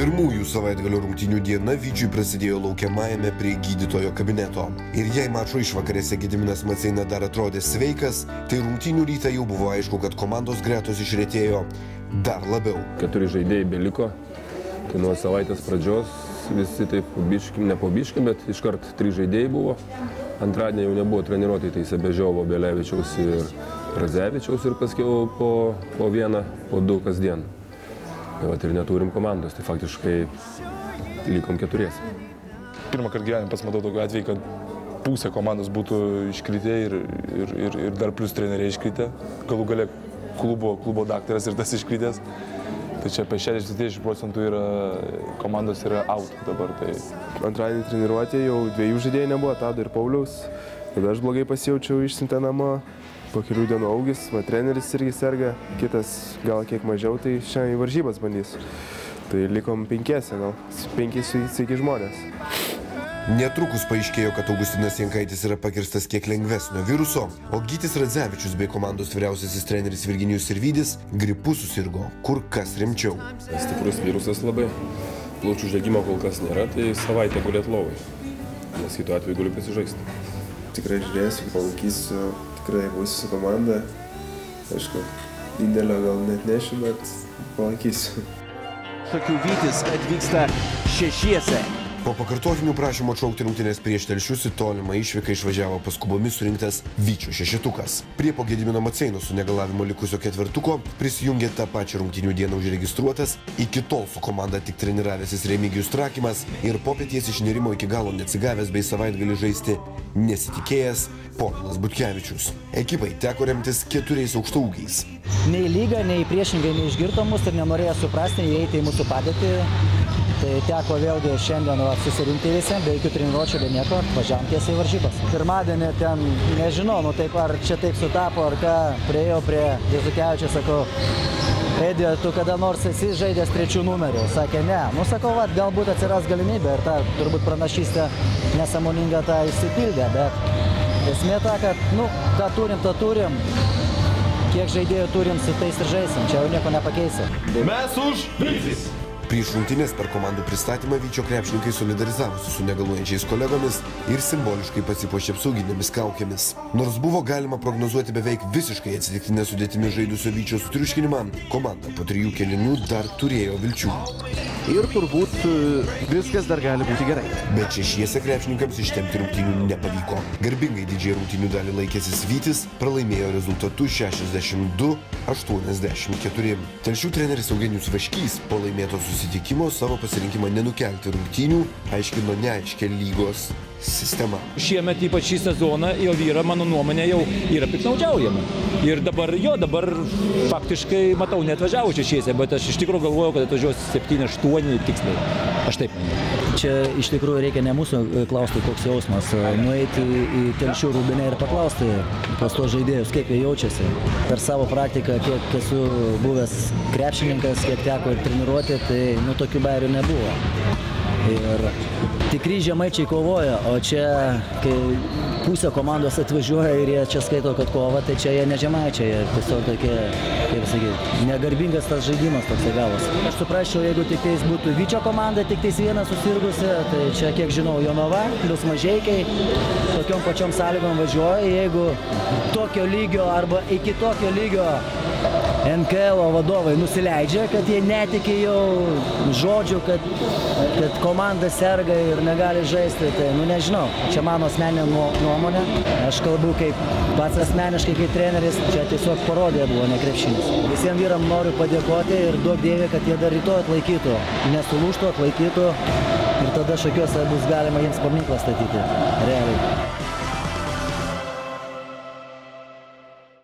Pirmųjų savaitgalio rungtynių diena Vyčiui prasidėjo laukiamajame prie gydytojo kabineto. Ir jei mačo išvakarėse Gediminas Maceina dar atrodė sveikas, tai rungtynių rytą jau buvo aišku, kad komandos gretos išretėjo dar labiau. 4 žaidėjai beliko, tai nuo savaitės pradžios visi taip ne po biškį, bet iškart 3 žaidėjai buvo. Antradienį jau nebuvo treniruotai, tai Sebežiovo, Belevičiaus ir Radzevičiaus ir paskiau po vieną, po 2 kasdien. Tai ir neturim komandos, tai faktiškai likom 4. Pirmą kartą gyvenime pats matau tokį atvejį, kad pusė komandos būtų iškritę ir dar plus treneriai iškritę. Galų gale klubo daktaras ir tas iškritęs. Tai čia apie 60% komandos yra out dabar. Antradienį treniruotė jau 2 žaidėjai nebuvo, Tado ir Pauliaus. Tada aš blogai pasijaučiau, išsiuntė namo. Po kelių dienų augis, treneris irgi serga, kitas gal kiek mažiau, tai šiandien į varžybas bandys. Tai likom 5, gal 5 sveiki žmonės. Netrukus paaiškėjo, kad Augustinas Jankaitis yra pakirstas kiek lengvesnio viruso, o Gytis Radzevičius bei komandos vyriausiasis treneris Virginijus Sirvydis gripu susirgo kur kas rimčiau. Stiprus virusas labai, plaučių uždegimo kol kas nėra, tai savaitę gulėt lovai, nes kitu atveju galiu pasižaisti. Tikrai žiūrėsiu, palaikysiu, tikrai būsiu su komanda. Aišku, indėlio gal net nešiu, bet palaikysiu. Šakių Vytis atvyksta 6. Po pakartotinių prašymų atšaukti rungtynes prieš Telšius į tolimą išvyką išvažiavo paskubomis surinktas Vyčio šešetukas. Prie po Gedimino Maceino su negalavimo likusio 4 prisijungė tą pačią rungtynių dieną užregistruotas, iki tol su komanda tik treniravęsis Remigijus Trakimas ir popietės išnirimo iki galo neatsigavęs bei savaitgalį žaisti nesitikėjęs Povilas Butkevičius. Ekipai teko remtis 4 aukštaūgiais. Nei lyga, nei priešingai neišgirto mus ir nenorėjo suprasti, įeiti į mūsų padėtį. Tai teko vėlgi šiandien susirinkti visiems, be jokių treniruočių, be nieko, važiavom tiesiai į varžybas. Pirmadienį ten, nežinau, ar čia taip sutapo, ar ką, priėjau prie Jezukevičiaus, sakau, Edė, tu kada nors esi žaidęs 3 numerių? Sakė, ne. Sakau, galbūt atsiras galimybė ir ta turbūt pranašystė nesąmoninga tą išsipildė, bet esmė ta, kad, ką turim, tą turim. Kiek žaidėjų turim, su tais ir žaisim, čia jau nieko nepakeisi. Mes už Vytis! Prieš rungtynes per komandų pristatymą Vyčio krepšininkai solidarizavosi su negaluojančiais kolegomis ir simboliškai pasipuošė apsauginėmis kaukėmis. Nors buvo galima prognozuoti beveik visiškai atsitiktinę sudėtimi žaidusio Vyčio sutriuškinimą, komanda po 3 kėlinių dar turėjo vilčių. Ir turbūt viskas dar gali būti gerai. Bet 6 krepšininkams ištempti rungtynių nepavyko. Garbingai didžiąją rungtynių dalį laikęsis Vytis pralaimėjo rezultatu 62-84. Telšių treneris Eugenijus Vaškys po laimėto susitikimo savo pasirinkimą nenukelti rungtynių aiškino neaiškia lygos sistema. Šiemet ypač šį sezoną jau yra, mano nuomonė, jau yra piknaudžiaujama. Ir dabar faktiškai matau neatvažiavo 6, bet aš iš tikrųjų galvoju, kad atvažiuos 7-8 tiksliai. Aš taip manau. Čia iš tikrųjų reikia ne mūsų klausti, koks jausmas, nueiti į Telšių Rūbinę ir paklausti pas tuos žaidėjus, kaip jie jaučiasi. Per savo praktiką, kiek esu buvęs krepšininkas, kiek teko ir treniruoti, tai tokių bairių nebuvo. Ir tikri žemaičiai kovoja, o čia, kai pusė komandos atvažiuoja ir jie čia skaito, kad kova, tai čia jie ne žemaičiai, jie tiesiog tokie, kaip sakyti, negarbingas tas žaidimas toksai gavosi. Aš suprasčiau, jeigu tik tais būtų Vyčio komanda, tik tais viena susirgusi, tai čia, kiek žinau, Jonava, plius Mažeikiai, tokiom pačiom sąlygom važiuoja, jeigu tokio lygio arba iki tokio lygio NKL vadovai nusileidžia, kad jie netiki jau žodžių, kad komanda serga ir negali žaisti, tai nežinau, čia mano asmeninė nuomonė. Aš kalbu kaip pats asmeniškai, kaip treneris, čia tiesiog parodė buvo, ne krepšinis. Visiems vyram noriu padėkoti ir duok Dieve, kad jie dar rytoj atlaikytų, nesulūžtų, atlaikytų ir tada Šakiuose bus galima jiems paminklą statyti, realiai.